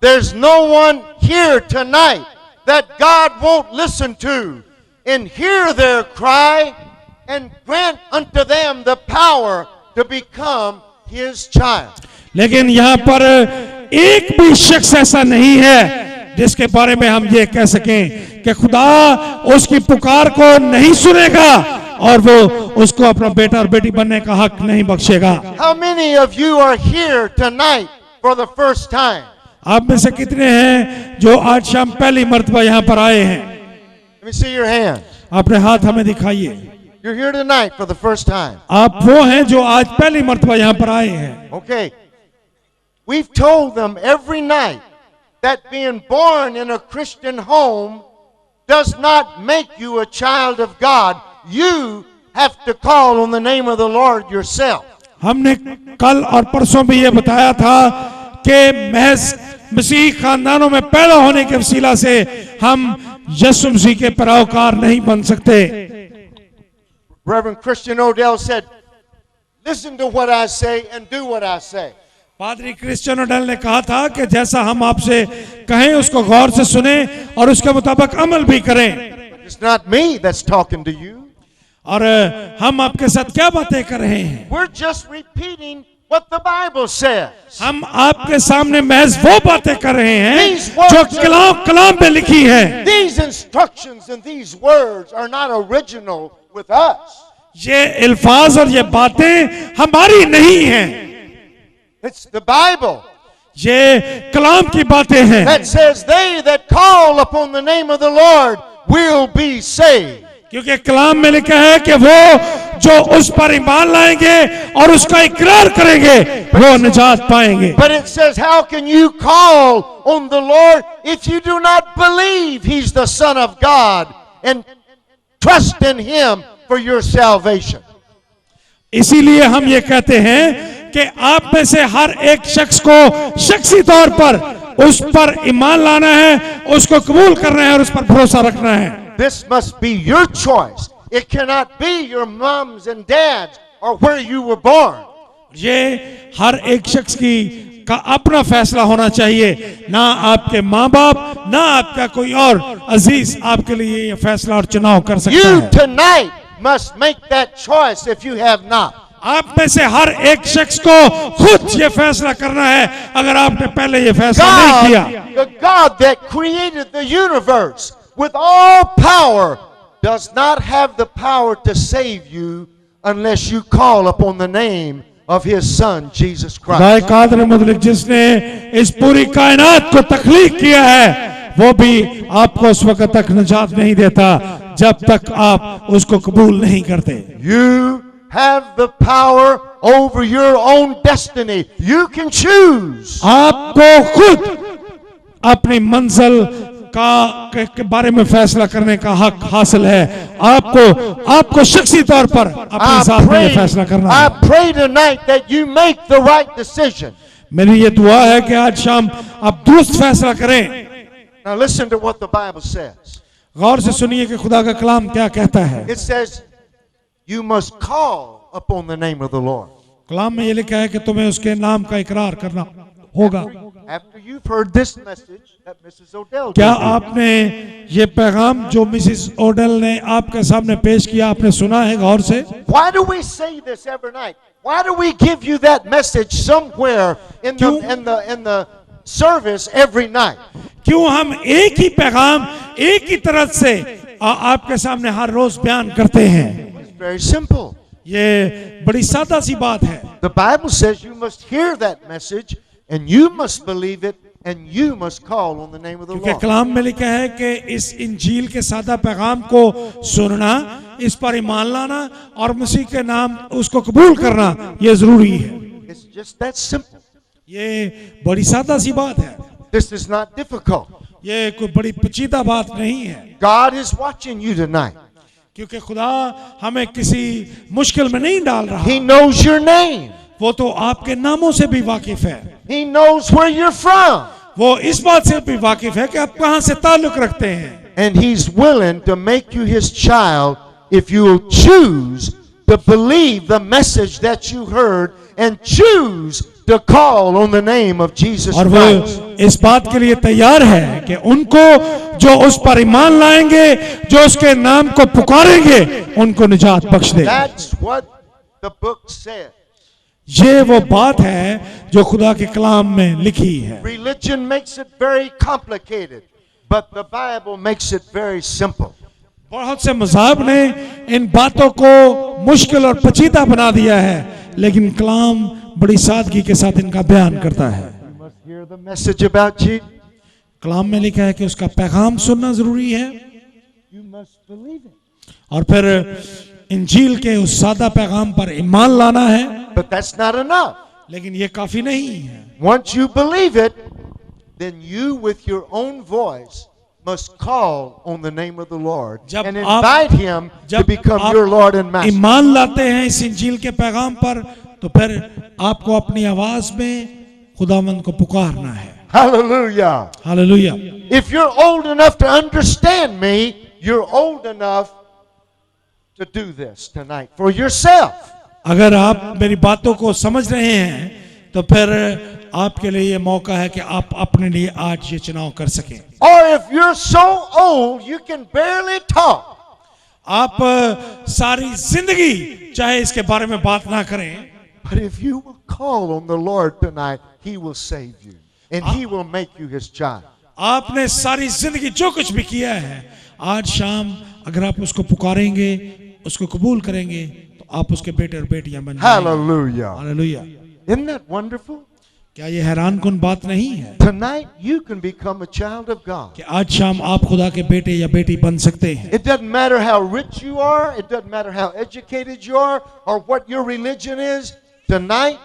there's no one here tonight that God won't listen to and hear their cry and grant unto them the power to become his child. लेकिन यहाँ पर एक भी शख्स ऐसा नहीं है जिसके बारे में हम ये कह सकें कि खुदा उसकी पुकार को नहीं सुनेगा और वो उसको अपना बेटा और बेटी बनने का हक नहीं बख्शेगा। How many of you are here tonight for the first time? आप में से कितने हैं जो आज शाम पहली मर्तबा यहाँ पर आए हैं? Let me see your hand. अपने हाथ हमें दिखाइए। You're here tonight for the first time. आप वो हैं जो आज पहली मर्तबा यहाँ पर आए हैं। Okay. We've told them every night that being born in a Christian home does not make you a child of God. You have to call on the name of the Lord yourself. हमने कल और परसों भी ये बताया था कि महज मसीह खानदानों में पैदा होने के वसीला से हम यीशु मसीह के पैरोकार नहीं बन सकते। Reverend Christian Odell said, listen to what I say and do what I say. पादरी क्रिश्चियन ओडेल ने कहा था कि जैसा हम आपसे कहें उसको गौर से सुने और उसके मुताबिक अमल भी करें। It's not me that's talking to you. और हम आपके साथ क्या बातें कर रहे हैं? We're just repeating what the Bible says. हम आपके सामने महज वो बातें कर रहे हैं These words जो कलाम में लिखी है। These instructions and these words are not original with us. ये अल्फाज और ये बातें हमारी नहीं हैं, It's the Bible ये कलाम की बातें हैं that says they that call upon the name of the Lord will be saved. क्योंकि कलाम में लिखा है कि वो जो उस पर ईमान लाएंगे और उसका इकरार करेंगे वो निजात पाएंगे। But it says, how can you call on the Lord if you do not believe He's the Son of God and trust in Him for your salvation? इसीलिए हम ये कहते हैं कि आप में से हर एक शख्स को शख्सी तौर पर उस पर ईमान लाना है, उसको कबूल करना है और उस पर भरोसा रखना है। This must be your choice. It cannot be your mom's and dad's or where you were born. ये हर एक शख्स की का अपना फैसला होना चाहिए, ना आपके माँ बाप ना आपका कोई और अजीज आपके लिए ये फैसला और चुनाव कर सकता You है। tonight must make that choice if you have not. आप में से हर एक शख्स को खुद ये फैसला करना है अगर आपने पहले ये फैसला नहीं किया। God, the God that created the universe with all power, does not have the power to save you unless you call upon the name of His Son, Jesus खुदा Christ. कादिर मुतलक जिसने इस पूरी कायनात को तख्लीक किया है, वो भी आपको उस वक्त तक निजात नहीं देता जब तक आप उसको कबूल नहीं करते। You have the power over your own destiny. You can choose. आपको खुद अपनी मंजिल के बारे में फैसला करने का हक हासिल है। आपको शख्सी तौर पर अपने साथ में ये फैसला करना है। I pray tonight that you make the right decision. मेरी ये दुआ है कि आज शाम आप दुरुस्त फैसला करें। Now listen to what the Bible says. गौर से सुनिए कि खुदा का कलाम क्या कहता है। It says, you must call upon the name of the Lord. कलाम में ये लिखा है कि तुम्हें उसके नाम का इकरार करना होगा। After you've heard this message that Mrs. Odell क्या gave you, आपने ये पैगाम जो मिसिस ओडेल ने आपके सामने पेश किया आपने सुना है गौर से? why do we say this every night? Why do we give you that message somewhere in the service every night? क्यों हम एक ही पैगाम एक ही तरह से आपके सामने हर रोज बयान करते हैं? It's very simple. ये बड़ी सादा सी बात है। The Bible says you must hear that message and you must believe it and you must call on the name of the क्योंकि Lord. कलाम में लिखा है कि इस इंजील के सादा पैगाम को सुनना, इस पर ईमान लाना और मसीह के नाम उसको कबूल करना ये जरूरी है। It's just that simple. ये बड़ी सादा सी बात है। This is not difficult. ये कोई बड़ी पेचीदा बात नहीं है, God is watching you tonight. क्योंकि खुदा हमें किसी मुश्किल में नहीं डाल रहा। He knows your name. वो तो आपके नामों से भी वाकिफ है। He knows where you're from. वो इस बात से भी वाकिफ है कि आप कहां से ताल्लुक रखते हैं। And He's willing to make you His child if you'll choose to believe the message that you heard and choose to call on the name of Jesus और वो Christ. इस बात के लिए तैयार है कि उनको जो उस पर ईमान लाएंगे, जो उसके नाम को पुकारेंगे, उनको निजात बख्श दे। That's what the book said. ये वो बात है जो खुदा के कलाम में लिखी है। Religion makes it very complicated, but the Bible makes it very simple. बहुत से मज़हब ने इन बातों को मुश्किल और पेचीदा बना दिया है, लेकिन कलाम बड़ी सादगी के साथ इनका बयान करता है। You must hear the message about Jesus. कलाम में लिखा है कि उसका पैगाम सुनना जरूरी है You must believe it. और फिर इंजील के उस सादा पैगाम पर ईमान लाना है। But that's not enough. लेकिन ये काफी नहीं है। Once you believe it, then you with your own voice must call on the name of the Lord जब and आप- invite Him to जब become आप your Lord and Master. ईमान लाते हैं इस इंजील के पैगाम पर, तो फिर आपको अपनी आवाज में खुदावंद को पुकारना है। Hallelujah. Hallelujah. If you're old enough to understand me, you're old enough to do this tonight for yourself. अगर आप मेरी बातों को समझ रहे हैं तो फिर आपके लिए ये मौका है कि आप अपने लिए आज ये चुनाव कर सकें। Or if you're so old you can barely talk, आप सारी जिंदगी चाहे इसके बारे में बात ना करें, but if you will call on the Lord tonight, He will save you and He will make you His child. आपने सारी जिंदगी जो कुछ भी किया है, आज शाम अगर आप उसको पुकारेंगे, उसको कबूल करेंगे, तो आप उसके बेटे और बेटियां बन जाएंगे। Hallelujah. Hallelujah. Isn't that wonderful? क्या ये हैरानकुन बात नहीं है Tonight you can become a child of God. कि आज शाम आप खुदा के बेटे या बेटी बन सकते हैं? It doesn't matter how rich you are, it doesn't matter how educated you are, or what your religion is. Tonight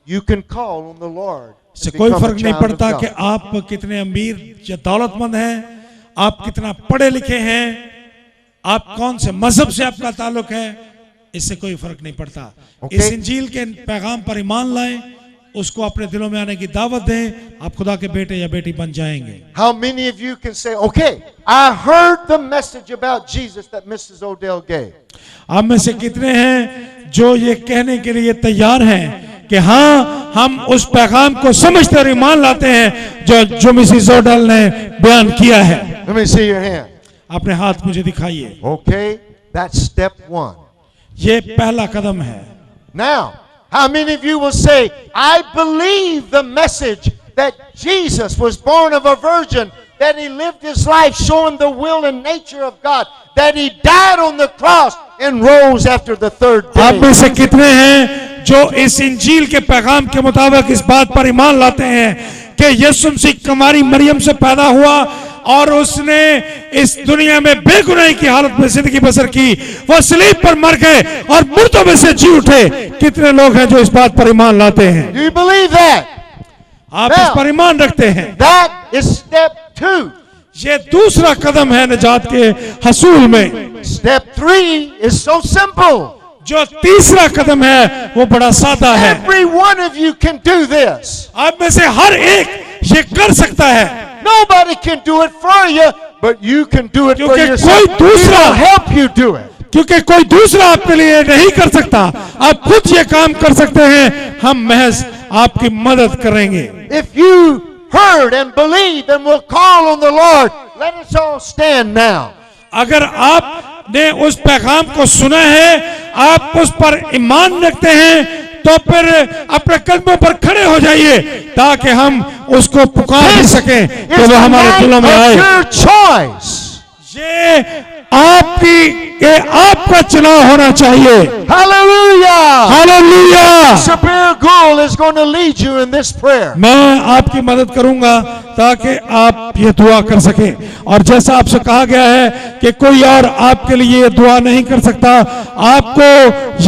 you can call on the Lord. इससे and कोई become a फर्क नहीं child of पड़ता God. कि आप कितने अमीर या दौलतमंद हैं, आप कितना पढ़े लिखे हैं, आप कौन से मजहब से आपका ताल्लुक है, इससे कोई फर्क नहीं पड़ता। Okay. इस इंजील के पैगाम पर ईमान लाएं, उसको अपने दिलों में आने की दावत दें, आप खुदा के बेटे या बेटी बन जाएंगे। How many of you can say, okay, I heard the message about Jesus that Mrs. Odell gave. आप में से कितने हैं जो ये कहने के लिए तैयार हैं कि हाँ, हम उस पैगाम को समझते और ईमान लाते हैं जो मिसिस जोडल ने बयान किया है। Let me see your hand. अपने हाथ मुझे दिखाइए। Okay, that's step one. ये पहला कदम है। Now, how many of you will say, I believe the message that Jesus was born of a virgin, that he lived his life showing the will and nature of God, that he died on the cross and rose after the third आप में day? से कितने हैं जो इस इंजील के पैगाम के मुताबिक इस बात पर ईमान लाते हैं कि यीशु मसीह कुमारी मरियम से पैदा हुआ और उसने इस दुनिया में बेगुनाही की हालत में जिंदगी बसर की, वो सलीब पर मर गए और मुर्दों में से जी उठे? कितने लोग हैं जो इस बात पर ईमान लाते हैं? Do you believe that? आप इस पर ईमान रखते हैं? That is step two. ये दूसरा कदम है निजात के हसूल में। Step three is so simple. जो तीसरा कदम है वो बड़ा सादा है। Every one of you can do this. आप में से हर एक ये कर सकता है। Nobody can do it for you, but you can do it for क्योंकि yourself. कोई दूसरा- He will help you do it. क्योंकि कोई दूसरा आपके लिए नहीं कर सकता, आप खुद ये काम कर सकते हैं। हम महज आपकी मदद करेंगे। If you heard and believe and will call on the Lord, let us all stand now. अगर आपने उस पैगाम को सुना है, आप उस पर ईमान रखते हैं, तो फिर अपने कदमों पर खड़े हो जाइए ताकि हम उसको पुकार भी सकें कि It's वो the हमारे night दिलों में of आए। your choice. ये आपका चुनाव होना चाहिए। Hallelujah. Hallelujah. Sabir Gul is going to lead you in this prayer. मैं आपकी मदद करूंगा ताकि आप ये दुआ कर सकें। और जैसा आपसे कहा गया है कि कोई और आपके लिए ये दुआ नहीं कर सकता, आपको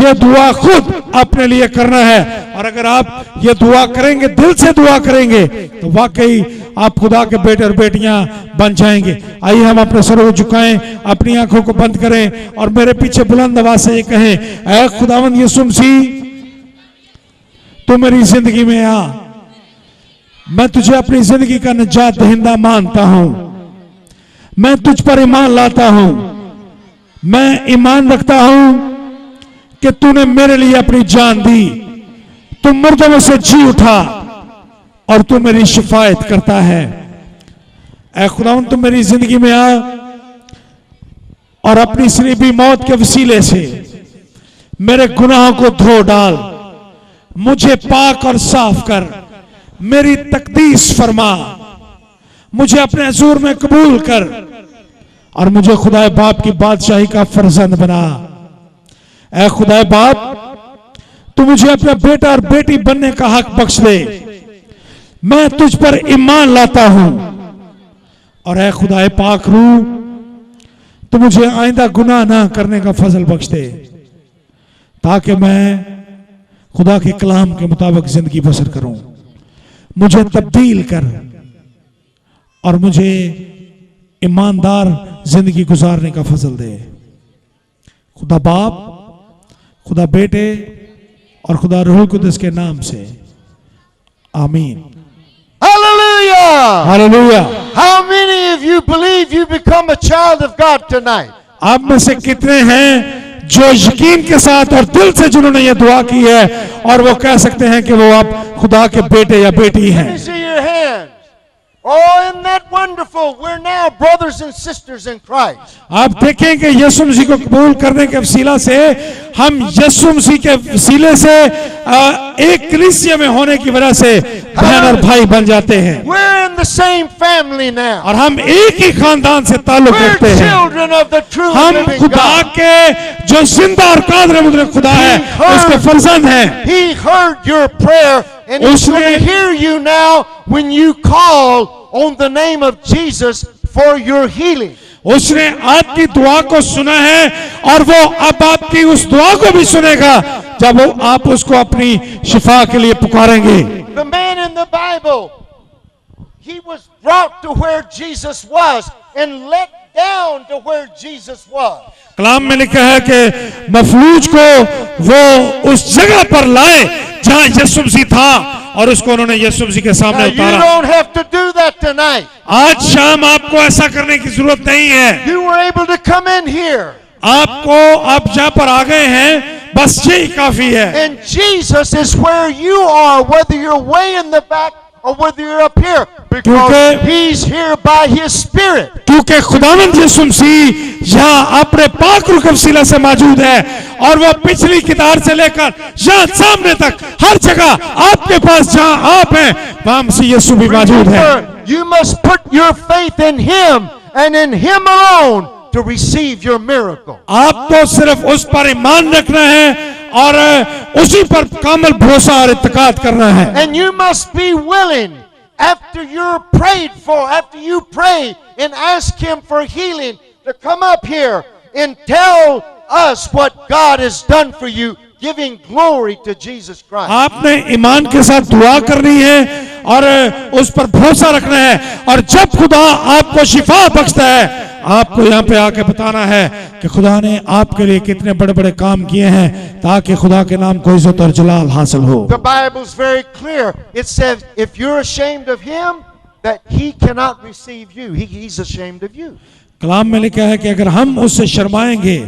ये दुआ खुद अपने लिए करना है। और अगर आप ये दुआ करेंगे, दिल से दुआ करेंगे, तो वाकई आप खुदा के बेटे और बेटियां बन जाएंगे। आइए हम अपने सरों को झुकाएं, अपनी आंखों को बंद करें और मेरे पीछे बुलंद आवाज से ये कहें, ऐ खुदावंद यीशु मसीह, तू मेरी जिंदगी में आ। मैं तुझे अपनी जिंदगी का निजात दहिंदा मानता हूं। मैं तुझ पर ईमान लाता हूं। मैं ईमान रखता हूं कि तूने मेरे लिए अपनी जान दी, तू मुर्दों में से जी उठा और तू मेरी शिफायत करता है। ऐ खुदावंद, तू मेरी जिंदगी में आ और अपनी सलीबी मौत के वसीले से मेरे गुनाहों को धो डाल, मुझे पाक और साफ कर, मेरी तकदीस फरमा, मुझे अपने हजूर में कबूल कर और मुझे खुदाए बाप की बादशाही का फर्जंद बना। ऐ खुदाए बाप, तू मुझे अपना बेटा और बेटी बनने का हक बख्श दे। मैं तुझ पर ईमान लाता हूं और ऐ खुदाए पाक रूह, तू मुझे आइंदा गुनाह ना करने का फजल बख्श दे ताकि मैं खुदा के कलाम के मुताबिक जिंदगी बसर करूं। मुझे तब्दील कर और मुझे ईमानदार जिंदगी गुजारने का फजल दे। खुदा बाप, खुदा बेटे और खुदा रूह कुद्दस के नाम से आमीन। Hallelujah. Hallelujah. How many of you believe you become a child of God tonight? आप में से कितने हैं जो यकीन के साथ और दिल से जिन्होंने ये दुआ की है और वो कह सकते हैं कि वो आप खुदा के बेटे या बेटी Let हैं? me see your hands. Oh, isn't that wonderful? We're now brothers and sisters in Christ. आप देखें कि यीशु मसीह को कबूल करने के वसीला से हम यीशु मसीह के वसीले से एक कलीसिया में होने की वजह से बहन और भाई बन जाते हैं We're in the same family now. और हम एक ही खानदान से ताल्लुक We're रखते हैं। children of the true हम living खुदा God. के जो जिंदा और कादिर मुतलक खुदा है उसके फर्जंद हैं। He heard your prayer and he's उसने- going to hear you now when you call on the name of Jesus for your healing. उसने आपकी दुआ को सुना है और वो अब आपकी उस दुआ को भी सुनेगा जब वो आप उसको अपनी शिफा के लिए पुकारेंगे। The man in the Bible, he was brought to where Jesus was and let down to where Jesus was. कलाम में लिखा है कि मफलूज को वो उस जगह पर लाए जहां यीशु मसीह था और उसको उन्होंने यीशु मसीह के Now, सामने you उतारा। don't have to do that tonight. आज शाम आपको ऐसा करने की जरूरत नहीं है। You were able to come in here. आपको आप जहां पर आ गए हैं बस यही काफी है। And Jesus is where you are, whether you're way in the back or whether you're up here, because क्योंकि- He's here by His Spirit. क्योंकि खुदावंद यीशु मसीह यहाँ अपने पाक रूह के वसीला से मौजूद है और वह पिछली कितार से लेकर यहाँ सामने तक हर जगह आपके पास जहाँ आप हैं वहाँ मसीह यीशु भी मौजूद है। Remember, you must put your faith in Him and in Him alone to receive your miracle. आपको सिर्फ उस पर ईमान रखना है और उसी पर कामल भरोसा और इत्तेकाद करना है। And you must be willing, after you're prayed for, after you pray and ask Him for healing, to come up here and tell us what God has done for you, giving glory to Jesus Christ. आपने ईमान के साथ दुआ करनी है और उस पर भरोसा रखना है और जब खुदा आपको शिफा बख्शता है आपको यहाँ पे आके बताना है कि खुदा ने आपके लिए कितने बड़े बड़े काम किए हैं ताकि खुदा के नाम को इज्जत और जलाल हासिल हो। The Bible's very clear. It says if you're ashamed of Him, that He cannot receive you. He's ashamed of you. कलाम में लिखा है कि अगर हम उससे शर्माएंगे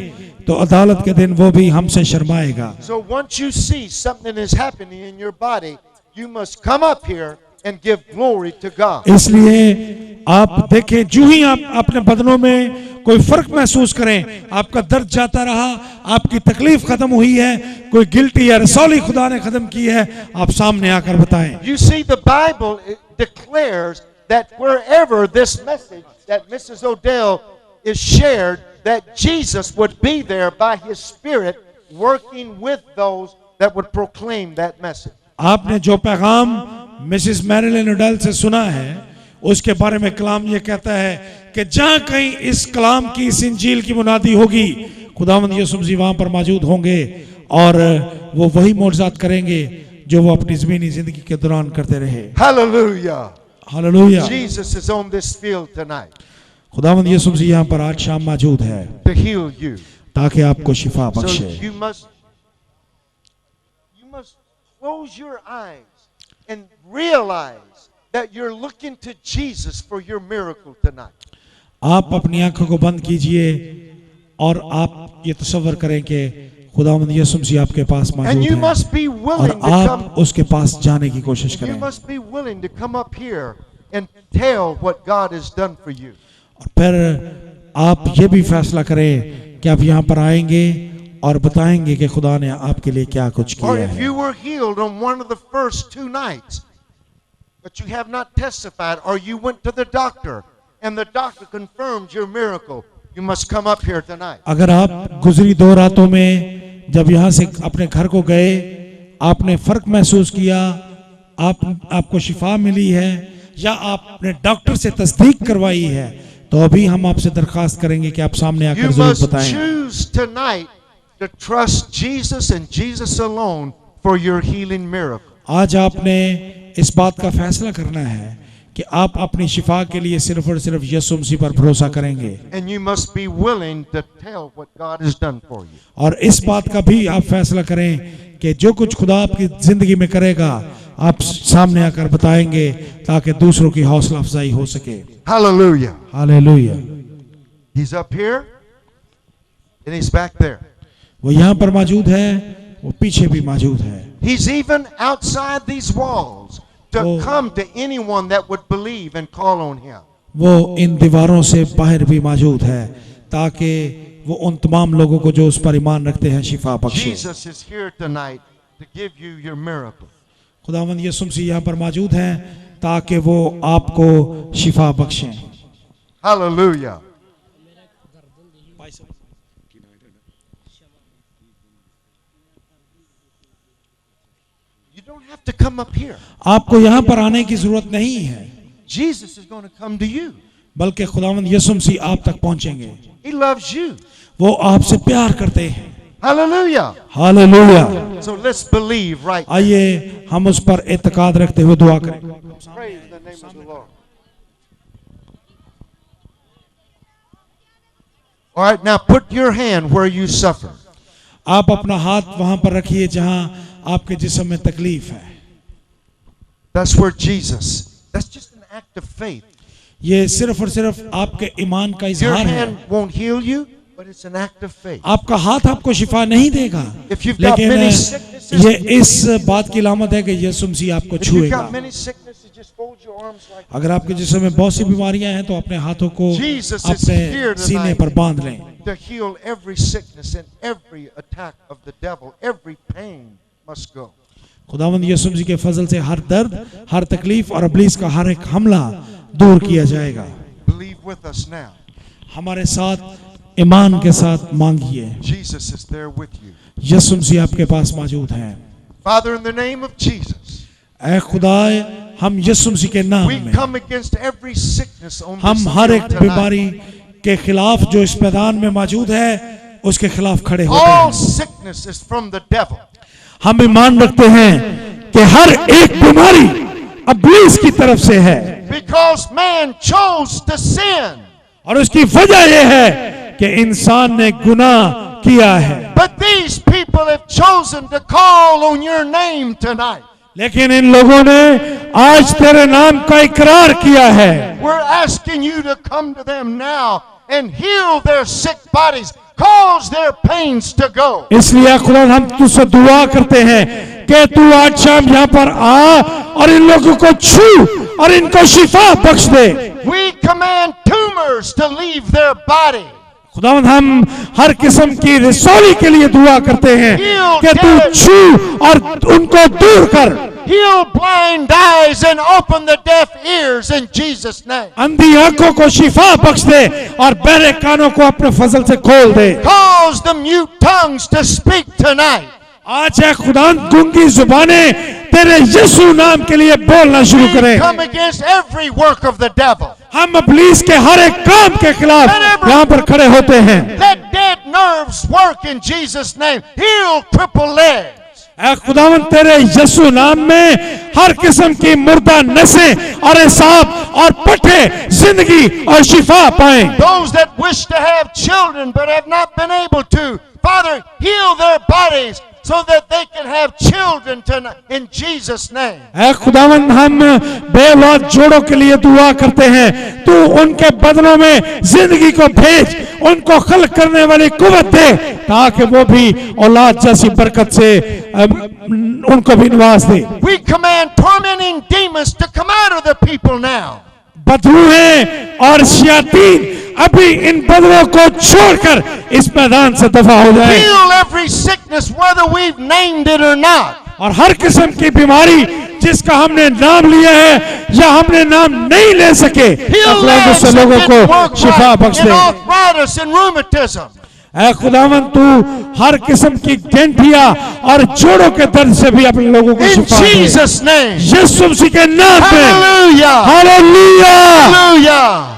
तो अदालत के दिन वो भी हमसे शर्माएगा। So once you see something is happening in your body, you must come up here and give glory to God. इसलिए आप देखें जो ही आप अपने बदनों में कोई फर्क महसूस करें, आपका दर्द जाता रहा, आपकी तकलीफ खत्म हुई है, कोई गिल्टी या रसौली खुदा ने खत्म की है, आप सामने आकर बताएं। You see, the Bible declares that wherever this message that Mrs. Odell is shared, that Jesus would be there by His Spirit working with those that would proclaim that message. आपने जो पैगाम मिसेस मैरिलन ओडेल से सुना है उसके बारे में कलाम ये कहता है कि जहां कहीं इस कलाम की इस इंजील की मुनादी होगी खुदावंद यीशु मसीह वहां पर मौजूद होंगे और वो वही मौजज़ात करेंगे जो वो अपनी ज़मीनी जिंदगी के दौरान करते रहे। Hallelujah. Hallelujah. Jesus is on this field tonight खुदावंद यीशु मसीह यहाँ पर आज शाम मौजूद है to heal you. ताकि आपको शिफा So बख्शे। you must close your eyes and realize that you're looking to Jesus for your miracle tonight. आप अपनी आंखों को बंद कीजिए और आप ये तसव्वुर करें कि खुदावंद यीशु मसीह आपके पास And मौजूद you है must be और willing to आप come. उसके पास जाने की कोशिश You करें must be willing to come up here and tell what God has done for you. और फिर आप ये भी फैसला करें कि आप यहाँ पर आएंगे और बताएंगे कि खुदा ने आपके लिए क्या कुछ Or किया if है। you were healed on one of the first 2 nights, but you have not testified, or you went to the doctor and the doctor confirmed your miracle, you must come up here tonight. अगर आप गुजरी 2 रातों में जब यहाँ से अपने घर को गए आपने फर्क महसूस किया, आपको शिफा मिली है या आपने डॉक्टर से तस्दीक करवाई है तो अभी हम आपसे दरखास्त करेंगे कि आप सामने आकर You जरूर must बताएं। choose tonight to trust Jesus and Jesus alone for your healing miracle. आज आपने इस बात का फैसला करना है कि आप अपनी शिफा के लिए सिर्फ और सिर्फ यीशु मसीह पर भरोसा करेंगे And you must be willing to tell what God has done for you. और इस बात का भी आप फैसला करें कि जो कुछ खुदा आपकी जिंदगी में करेगा आप सामने आकर बताएंगे ताकि दूसरों की हौसला अफजाई हो सके। Hallelujah. Hallelujah. He's up here and he's back there. वो यहाँ पर मौजूद है, वो पीछे भी मौजूद है। He's even outside these walls to Oh. come to anyone that would believe and call on him. वो इन दीवारों से बाहर भी मौजूद है ताकि वो उन तमाम लोगों को जो उस पर ईमान रखते हैं शिफा बख्शे। Jesus is here tonight to give you your miracle. खुदावंद यीशु मसीह यहाँ पर मौजूद हैं ताकि वो आपको शिफा बख्शें। Hallelujah. You don't have to come up here. आपको यहाँ पर आने की जरूरत नहीं है Jesus is going to come to you. बल्कि खुदावंद यीशु मसीह आप तक पहुंचेंगे। He loves you. वो आपसे प्यार करते हैं। Hallelujah. Hallelujah. So let's believe right now. आइए हम उस पर एतकाद रखते हुए दुआ करें। Praise the name of the Lord. All right, now put your hand where you suffer. आप अपना हाथ वहां पर रखिए जहां आपके जिस्म में तकलीफ है। That's where Jesus. That's just an act of faith. ये सिर्फ और सिर्फ आपके ईमान का Your इजहार है। hand won't heal you, But it's an act of faith. आपका हाथ आपको शिफा नहीं देगा, If you've got लेकिन many sicknesses, ये इस बात की अलामत है कि यीशु मसीह आपको if you've छुएगा। got many sicknesses, just fold your arms like this. अगर आपके जिस्म में बहुत सी बीमारियां हैं तो अपने हाथों को Jesus is अपने here सीने tonight पर बांध लें। to heal every sickness and every attack of the devil. Every pain must go. खुदावंद यीशु मसीह के फजल से हर दर्द, हर तकलीफ और इब्लीस का हर एक हमला दूर किया जाएगा। Believe with us now. हमारे साथ ईमान के साथ मांगिए। Jesus is there with you. यीशु मसीह आपके पास मौजूद हैं। Father, in the name of Jesus, ऐ खुदा, हम यीशु मसीह के नाम we में come against every sickness on हम this हर एक field tonight. बीमारी के खिलाफ जो इस मैदान में मौजूद है उसके खिलाफ खड़े होते All हैं। sickness is from the devil. हम ईमान रखते हैं कि हर एक बीमारी इब्लीस की तरफ से है, Because man chose to sin. और उसकी वजह यह है कि इंसान ने गुनाह किया है। But these people have chosen to call on your name tonight. लेकिन इन लोगों ने आज तेरे नाम का इकरार किया है। We're asking you to come to them now and heal their sick bodies, cause their pains to go. इसलिए खुदा हम तुझसे दुआ करते हैं कि तू आज शाम यहाँ पर आ और इन लोगों को छू और इनको शिफा बख्श दे। We command tumors to leave their body. खुदावंद हम हर किस्म की रसौली के लिए दुआ करते हैं कि तू छू और उनको दूर कर। Heal blind eyes and open the deaf ears in Jesus' name. अंधी आंखों को शिफा बख्श दे और बहरे कानों को अपने फजल से खोल दे। Cause the mute tongues to speak tonight. आज है खुदा गूंगी जुबानें तेरे यीशु नाम के लिए बोलना शुरू We करें। come against every work of the devil. हम इब्लीस के हर एक काम के खिलाफ यहाँ पर खड़े होते हैं। Let dead nerves work in Jesus' name. Heal crippled legs. ऐ खुदावन तेरे यीशु नाम में हर किस्म की मुर्दा नसें और एसाब और पट्टे जिंदगी और शिफा पाएं। Those that wish to have children but have not been able to, Father, heal their bodies so that they can have children tonight in Jesus' name. ऐ खुदावन हम बेऔलाद जोड़ों के लिए दुआ करते हैं, तू उनके बदनों में जिंदगी को भेज, उनको खल्क करने वाली कुव्वत दे ताकि वो भी औलाद जैसी बरकत से उनको भी नवाज दे। We command tormenting demons to come out of the people now. बदरूहें और शयातीन अभी इन बदरों को छोड़कर इस मैदान से दफा हो जाए। Heal every sickness whether we've named it or not. और हर किस्म की बीमारी जिसका हमने नाम लिया है या हमने नाम नहीं ले सके, Heal legs दूसरे that लोगों didn't को work Shifa right Bakhsh in they. arthritis and rheumatism. ऐ खुदावन तू हर किस्म की गंठिया और जोड़ों के दर्द से भी अपने लोगों को In Shifa they. Jesus' name. यीशु मसीह के नाम में Hallelujah. Hallelujah. Hallelujah.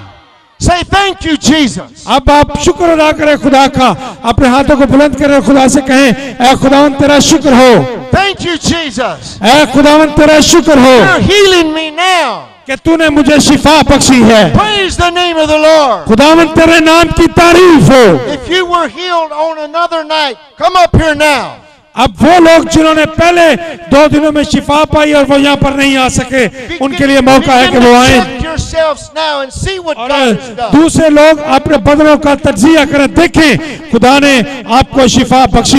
Say thank you, Jesus. अब आप शुक्र अदा करें खुदा का, अपने हाथों को बुलंद करें, खुदा से कहें ऐ खुदावन तेरा शुक्र हो, Thank you, Jesus. ऐ खुदावन तेरा शुक्र हो You're healing me now. कि तूने मुझे शिफा बख्शी है। Praise the name of the Lord. खुदावन तेरे नाम की तारीफ हो। If you were healed on another night, come up here now. अब वो लोग जिन्होंने पहले 2 दिनों में शिफा पाई और वो यहाँ पर नहीं आ सके, उनके लिए मौका है कि वो आए। Check yourselves now and see what और God has done. दूसरे लोग अपने बदनों का तज्जिया करें, देखें खुदा ने आपको शिफा बख्शी